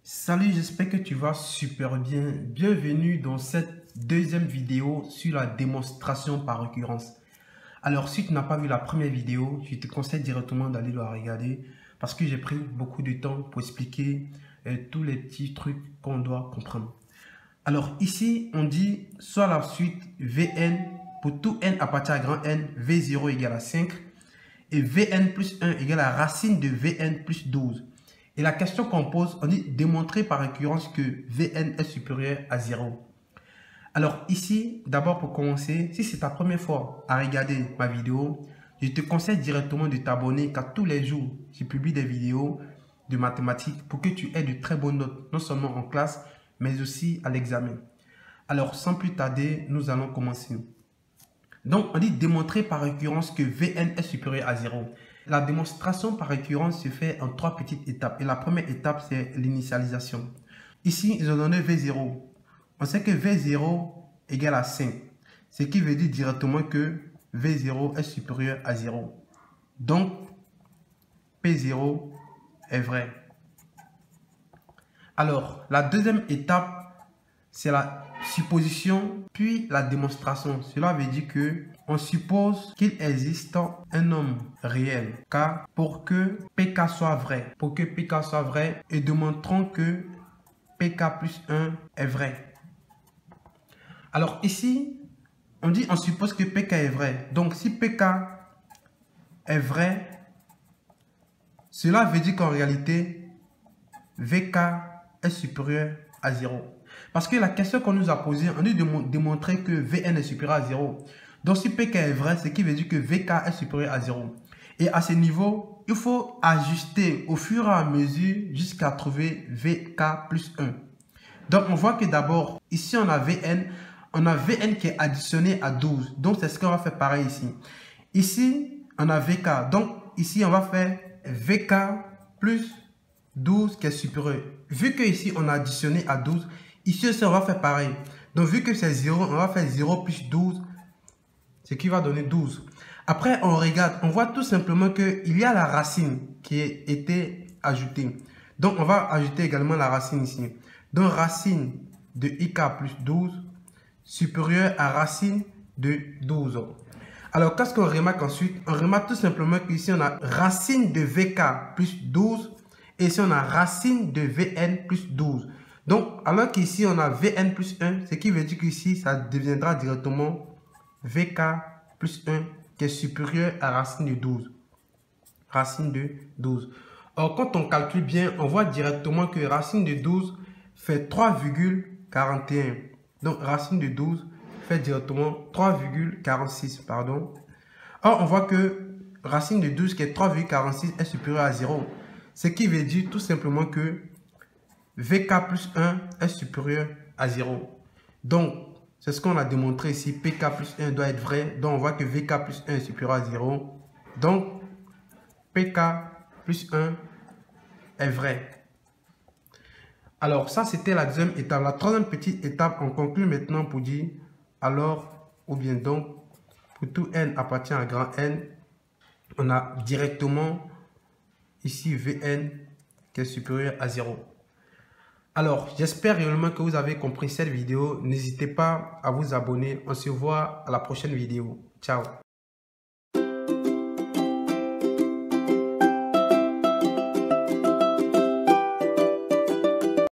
Salut, j'espère que tu vas super bien. Bienvenue dans cette deuxième vidéo sur la démonstration par récurrence. Alors, si tu n'as pas vu la première vidéo, je te conseille directement d'aller la regarder parce que j'ai pris beaucoup de temps pour expliquer tous les petits trucs qu'on doit comprendre. Alors, ici, on dit soit la suite Vn pour tout n appartient à grand N, V0 égale à 5 et Vn plus 1 égale à racine de Vn plus 12. Et la question qu'on pose, on dit démontrer par récurrence que Vn est supérieur à 0. Alors ici, d'abord pour commencer, si c'est ta première fois à regarder ma vidéo, je te conseille directement de t'abonner car tous les jours, je publie des vidéos de mathématiques pour que tu aies de très bonnes notes, non seulement en classe, mais aussi à l'examen. Alors sans plus tarder, nous allons commencer. Donc on dit démontrer par récurrence que Vn est supérieur à 0. La démonstration par récurrence se fait en 3 petites étapes. Et la première étape, c'est l'initialisation. Ici, ils ont donné V0. On sait que V0 égale à 5. Ce qui veut dire directement que V0 est supérieur à 0. Donc, P0 est vrai. Alors, la deuxième étape, c'est la supposition, puis la démonstration. Cela veut dire que on suppose qu'il existe un nombre réel K pour que Pk soit vrai. Pour que Pk soit vrai, et démontrons que Pk plus 1 est vrai. Alors ici, on dit on suppose que Pk est vrai. Donc si Pk est vrai, cela veut dire qu'en réalité, Vk est supérieur à 0. Parce que la question qu'on nous a posée, on dit de démontrer que Vn est supérieur à 0. Donc si Pk est vrai, ce qui veut dire que Vk est supérieur à 0. Et à ce niveau, il faut ajuster au fur et à mesure jusqu'à trouver Vk plus 1. Donc on voit que d'abord, ici on a Vn qui est additionné à 12. Donc c'est ce qu'on va faire pareil ici. Ici, on a Vk. Donc ici, on va faire Vk plus 12 qui est supérieur. Vu que ici on a additionné à 12, ici aussi on va faire pareil. Donc vu que c'est 0, on va faire 0 plus 12, ce qui va donner 12. Après on regarde, on voit tout simplement qu'il y a la racine qui a été ajoutée. Donc on va ajouter également la racine ici. Donc racine de ik plus 12 supérieur à racine de 12. Alors qu'est-ce qu'on remarque ensuite? On remarque tout simplement qu'ici on a racine de Vk plus 12. Et ici, on a racine de Vn plus 12. Donc, alors qu'ici, on a Vn plus 1, ce qui veut dire qu'ici, ça deviendra directement Vk plus 1 qui est supérieur à racine de 12. Racine de 12. Alors, quand on calcule bien, on voit directement que racine de 12 fait 3,41. Donc, racine de 12 fait directement 3,46. Pardon. Or, on voit que racine de 12 qui est 3,46 est supérieur à 0. Ce qui veut dire tout simplement que Vk plus 1 est supérieur à 0. Donc, c'est ce qu'on a démontré ici. Pk plus 1 doit être vrai. Donc, on voit que Vk plus 1 est supérieur à 0. Donc, Pk plus 1 est vrai. Alors, ça, c'était la deuxième étape. La troisième petite étape, on conclut maintenant pour dire alors, ou bien donc, pour tout n appartient à grand N, on a directement ici Vn qui est supérieur à 0. Alors, j'espère réellement que vous avez compris cette vidéo. N'hésitez pas à vous abonner. On se voit à la prochaine vidéo. Ciao.